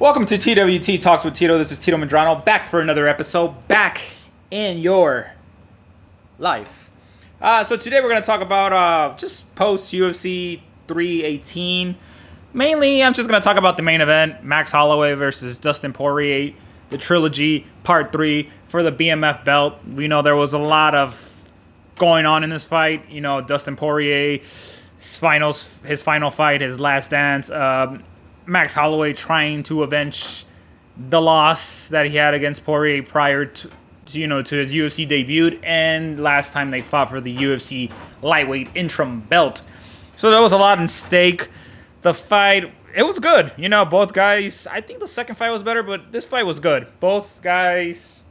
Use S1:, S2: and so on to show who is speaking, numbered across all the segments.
S1: Welcome to TWT Talks with Tito. This is Tito Medrano, back for another episode, back in your life. So today we're going to talk about just post UFC 318. Mainly, I'm just going to talk about the main event, Max Holloway versus Dustin Poirier, the trilogy, part 3 for the BMF belt. We know there was a lot of going on in this fight. You know, Dustin Poirier, his final fight, his last dance. Max Holloway trying to avenge the loss that he had against Poirier prior to his UFC debut, and last time they fought for the UFC lightweight interim belt. So there was a lot in stake. The fight, it was good. You know, both guys, I think the second fight was better, but this fight was good. Both guys,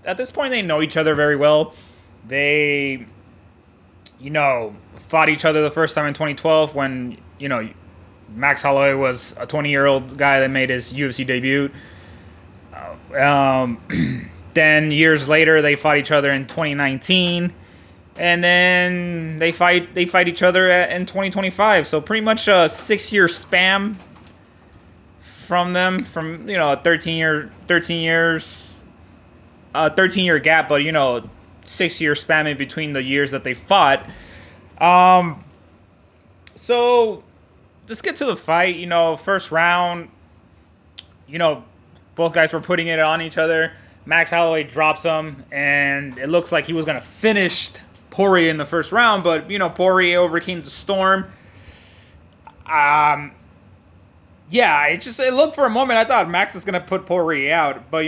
S1: at this point, they know each other very well. They, fought each other the first time in 2012 when, Max Holloway was a 20-year-old guy that made his UFC debut. Then years later, they fought each other in 2019, and then they fight each other in 2025. So pretty much a 6-year spam from them, from a 13-year gap, but 6-year spam in between the years that they fought. So let's get to the fight. First round, both guys were putting it on each other. Max Holloway drops him, and it looks like he was going to finish Poirier in the first round, but, Poirier overcame the storm. It looked for a moment, I thought Max is going to put Poirier out, but,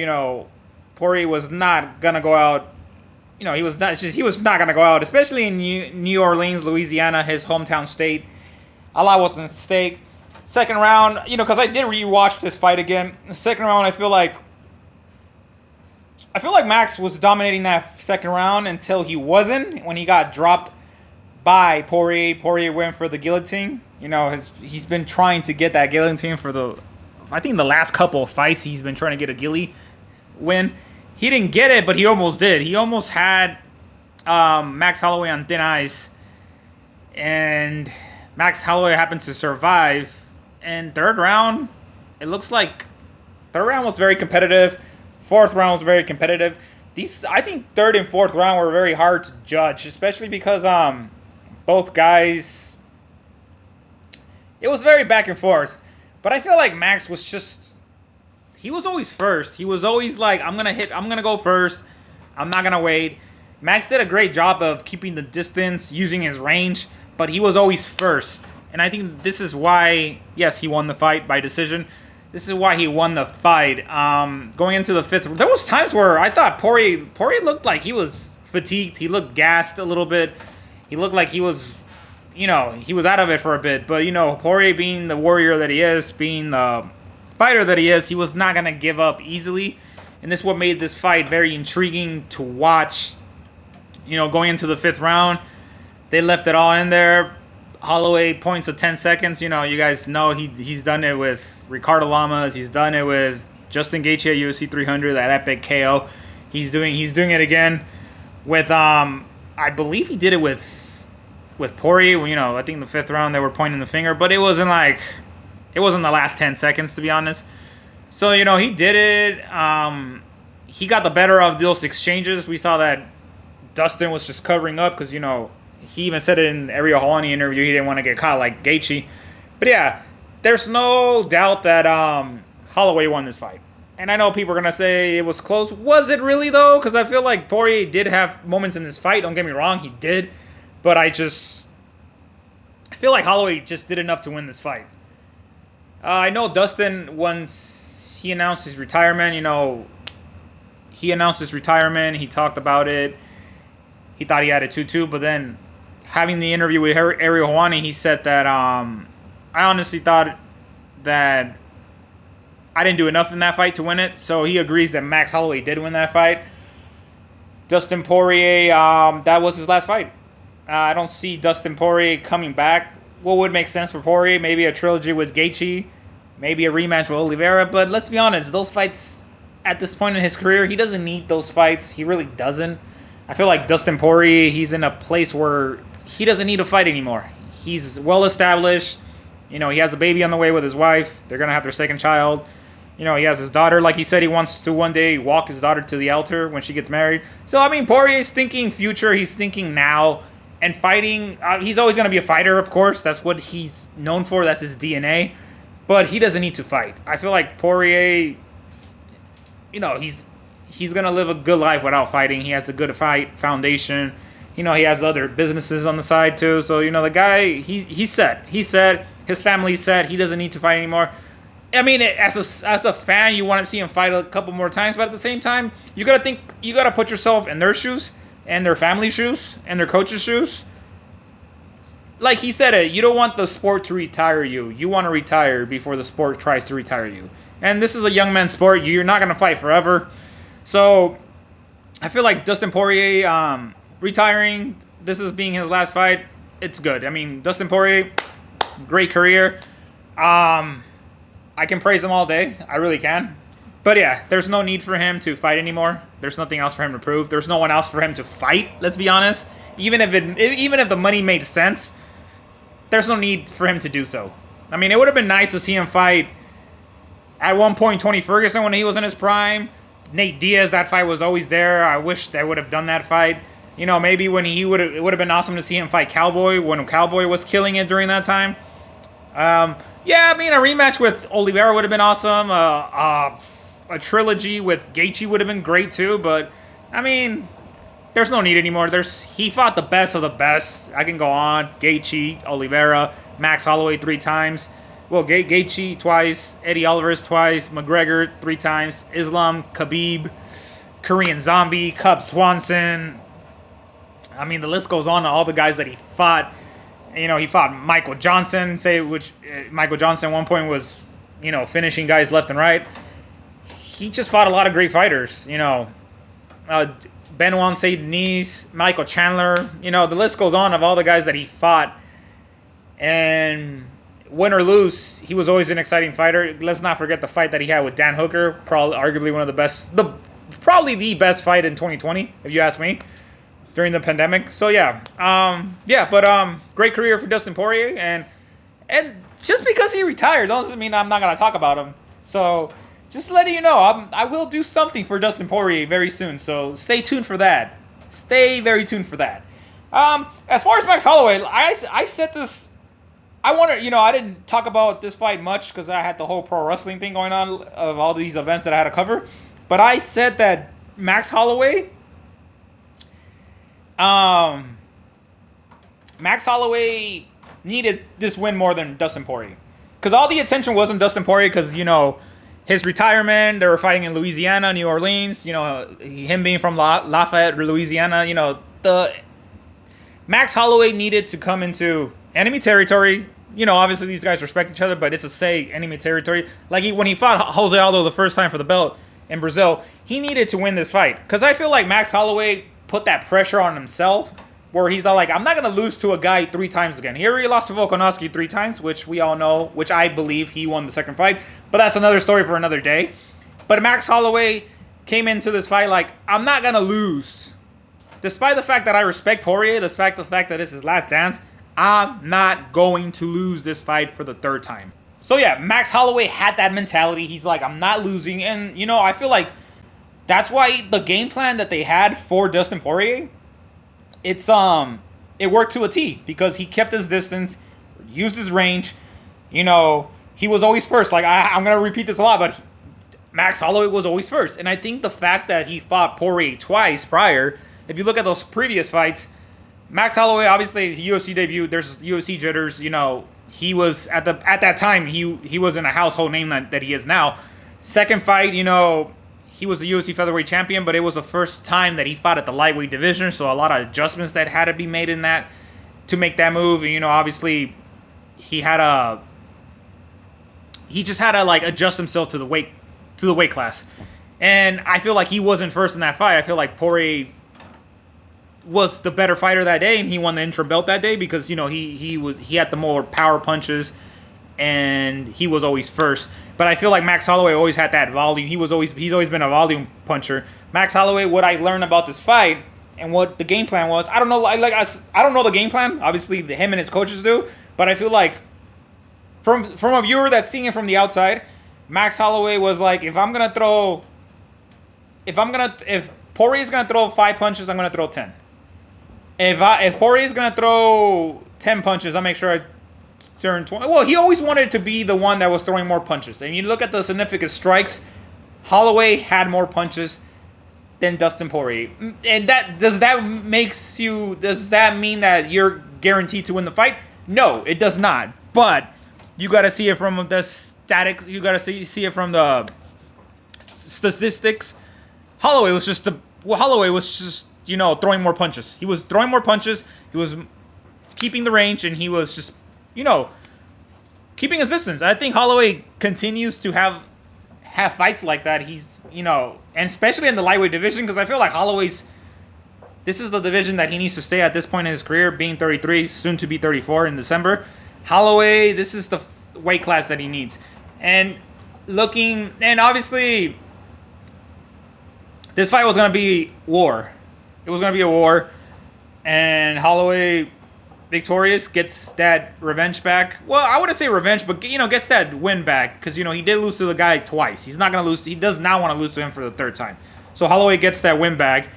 S1: Poirier was not going to go out. He was not going to go out, especially in New Orleans, Louisiana, his hometown state. A lot was at stake. Second round, because I did rewatch this fight again. The second round, I feel like Max was dominating that second round until he wasn't. When he got dropped by Poirier, Poirier went for the guillotine. He's been trying to get that guillotine for the last couple of fights. He's been trying to get a gilly win. He didn't get it, but he almost did. He almost had Max Holloway on thin ice, and Max Holloway happened to survive. And third round, it looks like third round was very competitive. Fourth round was very competitive. I think third and fourth round were very hard to judge, especially because both guys, it was very back and forth. But I feel like Max was he was always first. He was always like, I'm going to go first. I'm not going to wait. Max did a great job of keeping the distance, using his range, but he was always first. And I think this is why, yes, he won the fight by decision. This is why he won the fight. Going into the fifth, there was times where I thought Poirier looked like he was fatigued. He looked gassed a little bit. He looked like he was, he was out of it for a bit. But, Poirier being the warrior that he is, being the fighter that he is, he was not going to give up easily. And this is what made this fight very intriguing to watch. Going into the fifth round, they left it all in there. Holloway points of 10 seconds. You guys know he's done it with Ricardo Lamas. He's done it with Justin Gaethje at UFC 300, that epic KO. He's doing it again with I believe he did it with Poirier. I think in the fifth round they were pointing the finger, but it wasn't the last 10 seconds, to be honest. So he did it. He got the better of those exchanges. We saw that Dustin was just covering up because he even said it in Ariel Helwani interview. He didn't want to get caught like Gaethje. But yeah, there's no doubt that Holloway won this fight. And I know people are going to say it was close. Was it really, though? Because I feel like Poirier did have moments in this fight. Don't get me wrong, he did. But I feel like Holloway just did enough to win this fight. I know Dustin, once he announced his retirement, he talked about it. He thought he had a 2-2, but then having the interview with Ariel Helwani, he said that I honestly thought that I didn't do enough in that fight to win it. So he agrees that Max Holloway did win that fight. Dustin Poirier, that was his last fight. I don't see Dustin Poirier coming back. What would make sense for Poirier? Maybe a trilogy with Gaethje, maybe a rematch with Oliveira. But let's be honest, those fights at this point in his career, he doesn't need those fights. He really doesn't. I feel like Dustin Poirier, he's in a place where he doesn't need to fight anymore. He's well established. He has a baby on the way with his wife. They're going to have their second child. He has his daughter. Like he said, he wants to one day walk his daughter to the altar when she gets married. So, I mean, Poirier's thinking future. He's thinking now. And fighting, he's always going to be a fighter, of course. That's what he's known for. That's his DNA. But he doesn't need to fight. I feel like Poirier, he's going to live a good life without fighting. He has the good fight foundation. He has other businesses on the side, too. So, the guy, he's set. He's set. His family's set. He doesn't need to fight anymore. I mean, as a fan, you want to see him fight a couple more times, but at the same time, you gotta put yourself in their shoes, and their family shoes, and their coach's shoes. Like he said it, you don't want the sport to retire you. You want to retire before the sport tries to retire you. And this is a young man's sport. You're not gonna fight forever. So, I feel like Dustin Poirier retiring. This is being his last fight. It's good. I mean, Dustin Poirier, great career. I can praise him all day. I really can. But yeah, there's no need for him to fight anymore. There's nothing else for him to prove. There's no one else for him to fight, let's be honest. Even if the money made sense, there's no need for him to do so. I mean, it would have been nice to see him fight at one point Tony Ferguson when he was in his prime. Nate Diaz, that fight was always there. I wish they would have done that fight. Maybe when it would have been awesome to see him fight Cowboy when Cowboy was killing it during that time. Yeah, I mean, a rematch with Oliveira would have been awesome. A trilogy with Gaethje would have been great too. But I mean, there's no need anymore. He fought the best of the best. I can go on. Gaethje, Oliveira, Max Holloway 3 times. Well, Gaethje twice, Eddie Alvarez twice, McGregor 3 times, Islam, Khabib, Korean Zombie, Cub Swanson. I mean, the list goes on to all the guys that he fought. He fought Michael Johnson, Michael Johnson at one point was, finishing guys left and right. He just fought a lot of great fighters, Benoit Saint Denis, Michael Chandler, the list goes on of all the guys that he fought. And win or lose, he was always an exciting fighter. Let's not forget the fight that he had with Dan Hooker, probably arguably one of the best, probably the best fight in 2020, if you ask me, during the pandemic. So yeah, great career for Dustin Poirier, and just because he retired doesn't mean I'm not gonna talk about him. So just letting you know, I will do something for Dustin Poirier very soon. So stay tuned for that. Stay very tuned for that. As far as Max Holloway, I said this. I didn't talk about this fight much because I had the whole pro wrestling thing going on of all these events that I had to cover. But I said that Max Holloway needed this win more than Dustin Poirier. Because all the attention wasn't Dustin Poirier because, his retirement, they were fighting in Louisiana, New Orleans, him being from Lafayette, Louisiana, the Max Holloway needed to come into enemy territory. Obviously these guys respect each other, but it's enemy territory. Like when he fought Jose Aldo the first time for the belt in Brazil, he needed to win this fight. Because I feel like Max Holloway put that pressure on himself where he's like, I'm not going to lose to a guy 3 times again. He already lost to Volkanovski 3 times, which we all know, which I believe he won the second fight. But that's another story for another day. But Max Holloway came into this fight like, I'm not going to lose. Despite the fact that I respect Poirier, despite the fact that it's his last dance, I'm not going to lose this fight for the 3rd time. So yeah, Max Holloway had that mentality. He's like, I'm not losing. And, I feel like that's why the game plan that they had for Dustin Poirier, it worked to a T because he kept his distance, used his range. He was always first. Like, I'm going to repeat this a lot, but Max Holloway was always first. And I think the fact that he fought Poirier twice prior, if you look at those previous fights, Max Holloway, obviously, UFC debut, there's UFC jitters. He was, at that time, he wasn't a household name that he is now. Second fight, he was the UFC featherweight champion, but it was the first time that he fought at the lightweight division, so a lot of adjustments that had to be made in that to make that move. And, obviously, he just had to adjust himself to the weight class. And I feel like he wasn't first in that fight. I feel like Poirier was the better fighter that day, and he won the interim belt that day because he had the more power punches, and he was always first. But I feel like Max Holloway always had that volume. He's always been a volume puncher. Max Holloway, what I learned about this fight and what the game plan was, I don't know. I don't know the game plan. Obviously, him and his coaches do. But I feel like from a viewer that's seeing it from the outside, Max Holloway was like, if Poirier's gonna throw 5 punches, I'm gonna throw 10. If Poirier's gonna throw 10 punches, I'll make sure I turn 20. Well, he always wanted to be the one that was throwing more punches. And you look at the significant strikes, Holloway had more punches than Dustin Poirier. And does that mean that you're guaranteed to win the fight? No, it does not. But you got to see it from the statics. You got to see it from the statistics. Holloway was just throwing more punches. He was throwing more punches. He was keeping the range, and he was just keeping his distance. I think Holloway continues to have fights like that. He's and especially in the lightweight division, because I feel like this is the division that he needs to stay at this point in his career, being 33, soon to be 34 in December. Holloway, this is the weight class that he needs. And obviously, this fight was going to be war. It was going to be a war. And Holloway, victorious, gets that revenge back. Well, I wouldn't say revenge, but gets that win back, because he did lose to the guy twice. He's not going to lose. He does not want to lose to him for the third time. So Holloway gets that win back.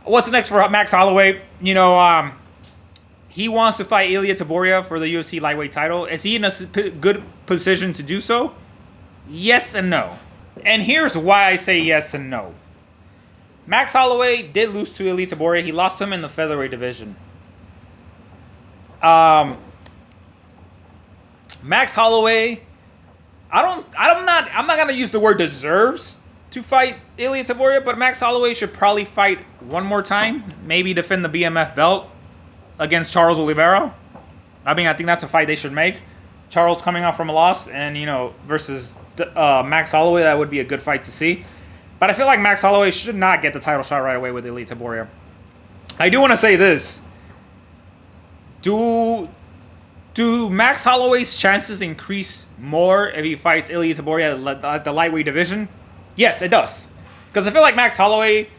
S1: What's next for Max Holloway? He wants to fight Ilia Topuria for the UFC lightweight title. Is he in a good position to do so? Yes and no. And here's why I say yes and no. Max Holloway did lose to Ilia Topuria. He lost to him in the featherweight division. Max Holloway, I'm not gonna use the word deserves to fight Ilia Topuria, but Max Holloway should probably fight one more time, maybe defend the BMF belt against Charles Oliveira. I think that's a fight they should make. Charles coming off from a loss, and versus Max Holloway, that would be a good fight to see. But I feel like Max Holloway should not get the title shot right away with Ilia Topuria. I do want to say this. Do Max Holloway's chances increase more if he fights Ilia Topuria at the lightweight division? Yes, it does. Because I feel like Max Holloway,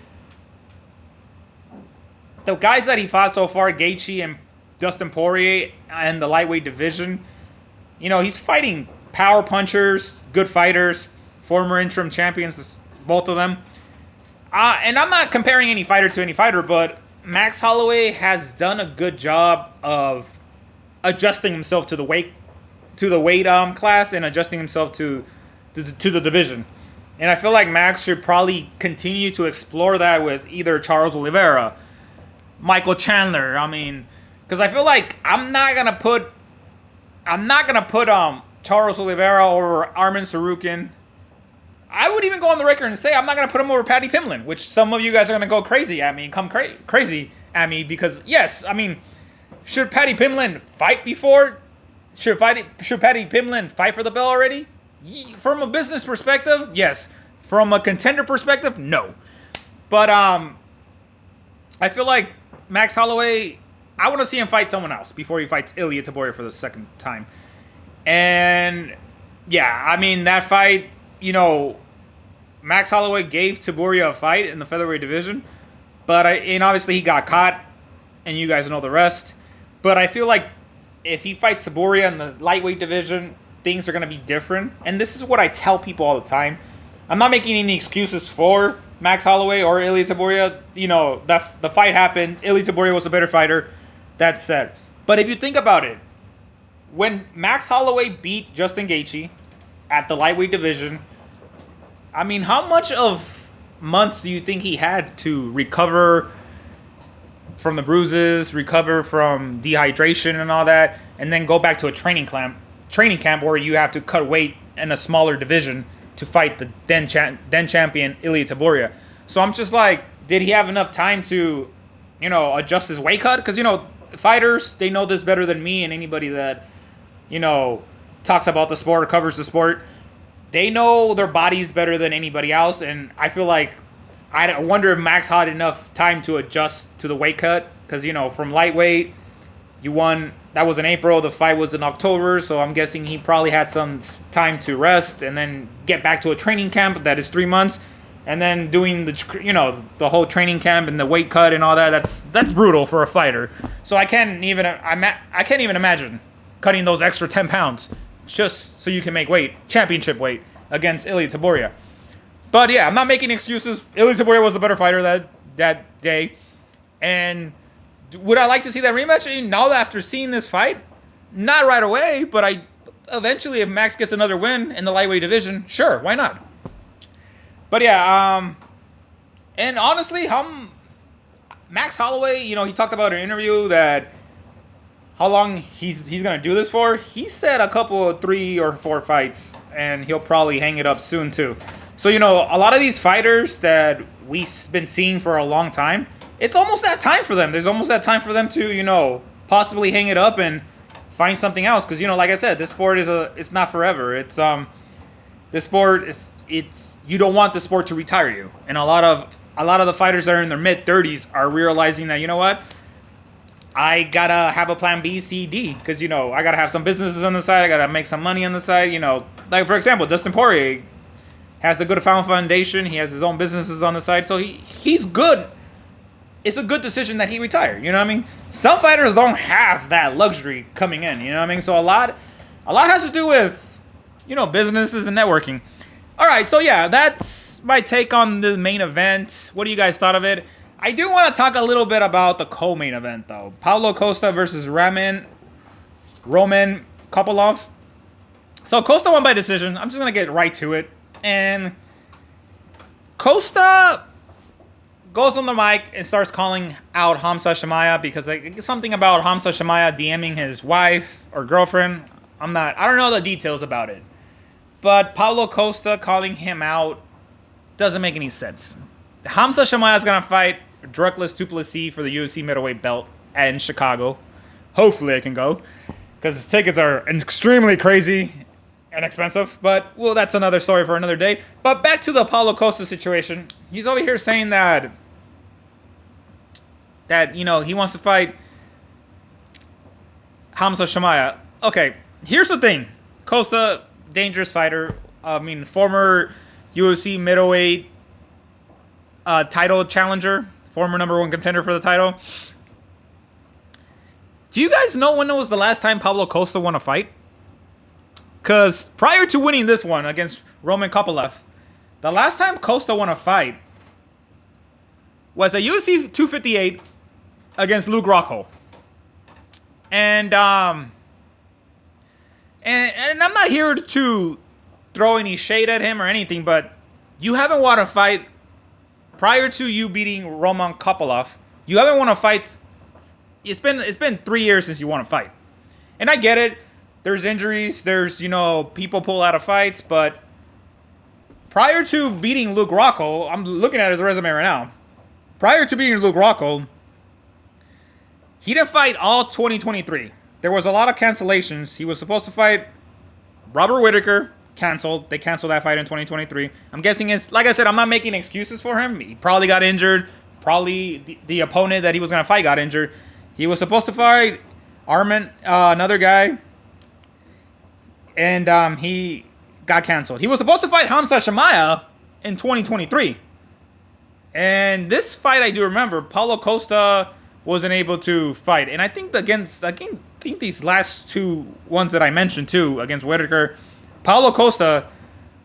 S1: the guys that he fought so far, Gaethje and Dustin Poirier, and the lightweight division, he's fighting power punchers, good fighters, former interim champions, both of them. And I'm not comparing any fighter to any fighter, but Max Holloway has done a good job of adjusting himself to the weight class and adjusting himself to the division. And I feel like Max should probably continue to explore that with either Charles Oliveira, Michael Chandler. Because I feel like I'm not gonna put Charles Oliveira over Arman Tsarukyan. I would even go on the record and say I'm not going to put him over Paddy Pimblett, which some of you guys are going to go crazy at me, crazy at me, because yes, should Paddy Pimblett fight before? Should Paddy Pimblett fight for the belt already? From a business perspective, yes. From a contender perspective, no. But I feel like Max Holloway, I want to see him fight someone else before he fights Ilia Topuria for the second time. And yeah, that fight, Max Holloway gave Topuria a fight in the featherweight division, but obviously he got caught, and you guys know the rest. But I feel like if he fights Topuria in the lightweight division, things are going to be different. And this is what I tell people all the time. I'm not making any excuses for Max Holloway or Ilia Topuria. The fight happened. Ilia Topuria was a better fighter. That's said. But if you think about it, when Max Holloway beat Justin Gaethje at the lightweight division, how much of months do you think he had to recover from the bruises, recover from dehydration and all that, and then go back to a training camp where you have to cut weight in a smaller division to fight the then champion Ilia Topuria? So I'm just like, did he have enough time to, adjust his weight cut? Because, fighters, they know this better than me and anybody that, talks about the sport or covers the sport. They know their bodies better than anybody else, and I feel like I wonder if Max had enough time to adjust to the weight cut, because from lightweight, you won. That was in April. The fight was in October, so I'm guessing he probably had some time to rest and then get back to a training camp that is 3 months, and then doing the whole training camp and the weight cut and all that. That's brutal for a fighter. So I can't even imagine cutting those extra 10 pounds just so you can make weight, championship weight, against Ilia Topuria. But yeah, I'm not making excuses. Ilia Topuria was the better fighter that day. And would I like to see that rematch? Now that after seeing this fight, not right away, but eventually if Max gets another win in the lightweight division, sure, why not? But yeah, and honestly, Max Holloway, he talked about in an interview that how long he's gonna do this for. He said a couple of 3 or 4 fights, and he'll probably hang it up soon too. So a lot of these fighters that we've been seeing for a long time, it's almost that time for them. There's almost that time for them to possibly hang it up and find something else. Because like I said, this sport it's not forever. It's this sport it's you don't want the sport to retire you, and a lot of the fighters that are in their mid-30s are realizing that what. I gotta have a plan B, C, D, because I gotta have some businesses on the side. I gotta make some money on the side. Like for example, Dustin Poirier has the Good Foundation. He has his own businesses on the side, so he's good. It's a good decision that he retired. You know what I mean? Some fighters don't have that luxury coming in. You know what I mean? So a lot has to do with businesses and networking. All right, so yeah, that's my take on the main event. What do you guys thought of it? I do want to talk a little bit about the co-main event, though. Paulo Costa versus Roman Kopylov. So Costa won by decision. I'm just going to get right to it. And Costa goes on the mic and starts calling out Khamzat Chimaev because something about Khamzat Chimaev DMing his wife or girlfriend. I don't know the details about it. But Paulo Costa calling him out doesn't make any sense. Khamzat Chimaev is going to fight Dricus du Plessis for the UFC middleweight belt in Chicago. Hopefully I can go, because tickets are extremely crazy and expensive. But, well, that's another story for another day. But back to the Paulo Costa situation. He's over here saying that he wants to fight Khamzat Chimaev. Okay, here's the thing. Costa, dangerous fighter. Former UFC middleweight title challenger, former #1 contender for the title. Do you guys know when it was the last time Paulo Costa won a fight? Because prior to winning this one against Roman Kopylov, the last time Costa won a fight was at UFC 258 against Luke Rockhold. And I'm not here to throw any shade at him or anything, but you haven't won a fight prior to you beating Roman Kopylov. You haven't won a fight. It's been 3 years since you won a fight. And I get it. There's injuries. There's, people pull out of fights. But prior to beating Luke Rockhold, I'm looking at his resume right now. Prior to beating Luke Rockhold, he didn't fight all 2023. There was a lot of cancellations. He was supposed to fight Robert Whittaker. Canceled. They canceled that fight in 2023. I'm guessing like I said, I'm not making excuses for him. He probably got injured. Probably the opponent that he was going to fight got injured. He was supposed to fight Arman, another guy. And he got canceled. He was supposed to fight Khamzat Chimaev in 2023. And this fight, I do remember, Paulo Costa wasn't able to fight. And I think these last 2 ones that I mentioned too, against Whittaker, Paulo Costa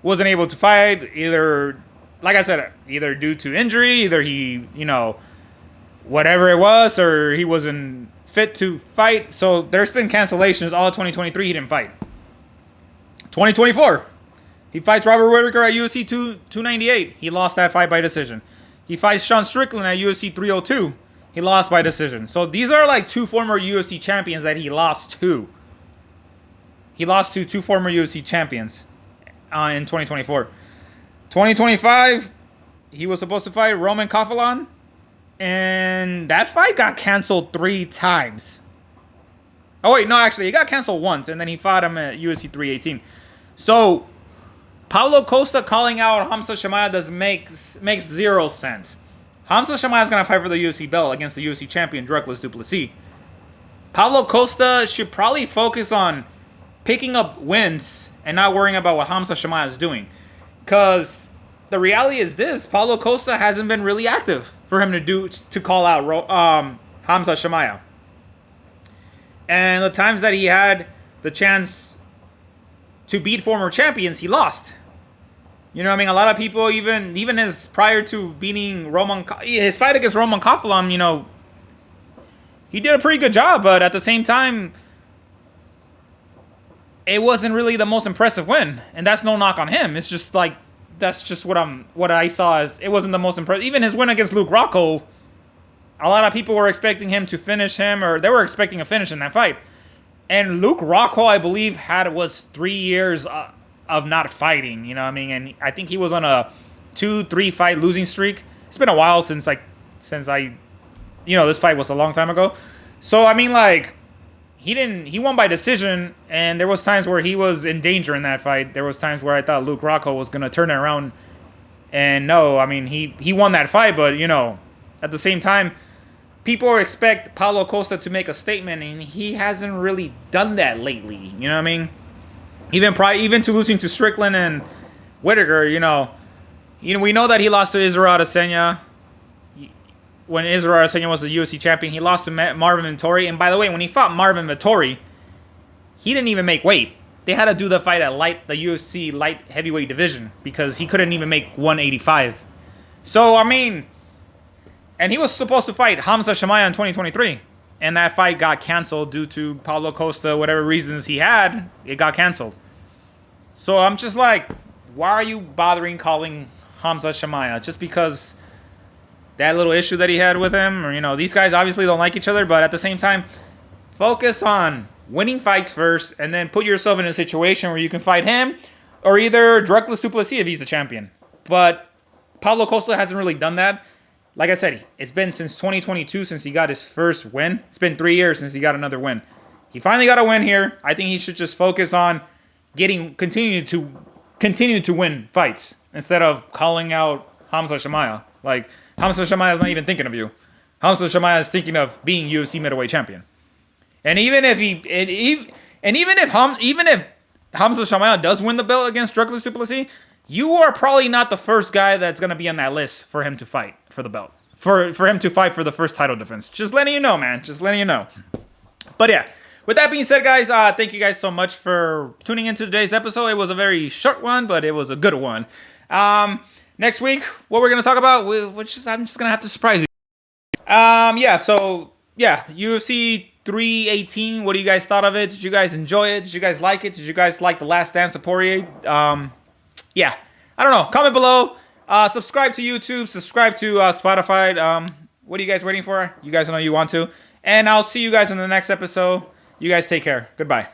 S1: wasn't able to fight either, like I said, either due to injury, either he, whatever it was, or he wasn't fit to fight. So there's been cancellations. All of 2023, he didn't fight. 2024, he fights Robert Whittaker at UFC 298. He lost that fight by decision. He fights Sean Strickland at UFC 302. He lost by decision. So these are like 2 former UFC champions that he lost to. He lost to 2 former UFC champions in 2024. 2025, he was supposed to fight Roman Kopylov, and that fight got canceled 3 times. Oh, wait, no, actually, it got canceled once, and then he fought him at UFC 318. So, Paulo Costa calling out Khamzat Chimaev makes 0 sense. Khamzat Chimaev is going to fight for the UFC belt against the UFC champion, Dricus du Plessis. Paulo Costa should probably focus on picking up wins and not worrying about what Khamzat Chimaev is doing. Because the reality is this, Paulo Costa hasn't been really active for him to call out Khamzat Chimaev. And the times that he had the chance to beat former champions, he lost. You know what I mean? A lot of people, even his prior to beating his fight against Roman Kofilam, you know, he did a pretty good job, but at the same time, it wasn't really the most impressive win, and that's no knock on him. It's just like that's just what I saw as it wasn't the most impressive. Even his win against Luke Rockhold, a lot of people were expecting him to finish him, or they were expecting a finish in that fight. And Luke Rockhold, I believe, was 3 years of not fighting. You know what I mean? And I think he was on a 2-3 fight losing streak. It's been a while since I, this fight was a long time ago. So I mean, like, he won by decision, and there was times where he was in danger in that fight. There was times where I thought Luke Rockhold was gonna turn it around. And no, I mean he won that fight, but at the same time, people expect Paulo Costa to make a statement, and he hasn't really done that lately. You know what I mean? Even to losing to Strickland and Whittaker, we know that he lost to Israel Adesanya. When Israel Adesanya was the UFC champion, he lost to Marvin Vettori. And by the way, when he fought Marvin Vettori, he didn't even make weight. They had to do the fight at the UFC light heavyweight division because he couldn't even make 185. So, I mean, and he was supposed to fight Hamza Chimaev in 2023. And that fight got canceled due to Paulo Costa, whatever reasons he had, it got canceled. So I'm just like, why are you bothering calling Hamza Chimaev? Just because that little issue that he had with him? Or, these guys obviously don't like each other, but at the same time, focus on winning fights first and then put yourself in a situation where you can fight him or either Dricus du Plessis if he's the champion. But Paulo Costa hasn't really done that. Like I said, it's been since 2022 since he got his first win. It's been 3 years since he got another win. He finally got a win here. I think he should just focus on continue to win fights instead of calling out Hamza Chimaev. Like, Hamza Chimaev is not even thinking of you. Hamza Chimaev is thinking of being UFC middleweight champion. And even if Hamza Chimaev does win the belt against Dricus du Plessis, you are probably not the first guy that's going to be on that list for him to fight for the belt. For him to fight for the first title defense. Just letting you know, man. Just letting you know. But yeah, with that being said, guys, thank you guys so much for tuning into today's episode. It was a very short one, but it was a good one. Next week, what we're going to talk about, I'm just going to have to surprise you. UFC 318, what do you guys thought of it? Did you guys enjoy it? Did you guys like it? Did you guys like The Last Dance of Poirier? Yeah, I don't know. Comment below. Subscribe to YouTube. Subscribe to Spotify. What are you guys waiting for? You guys know you want to. And I'll see you guys in the next episode. You guys take care. Goodbye.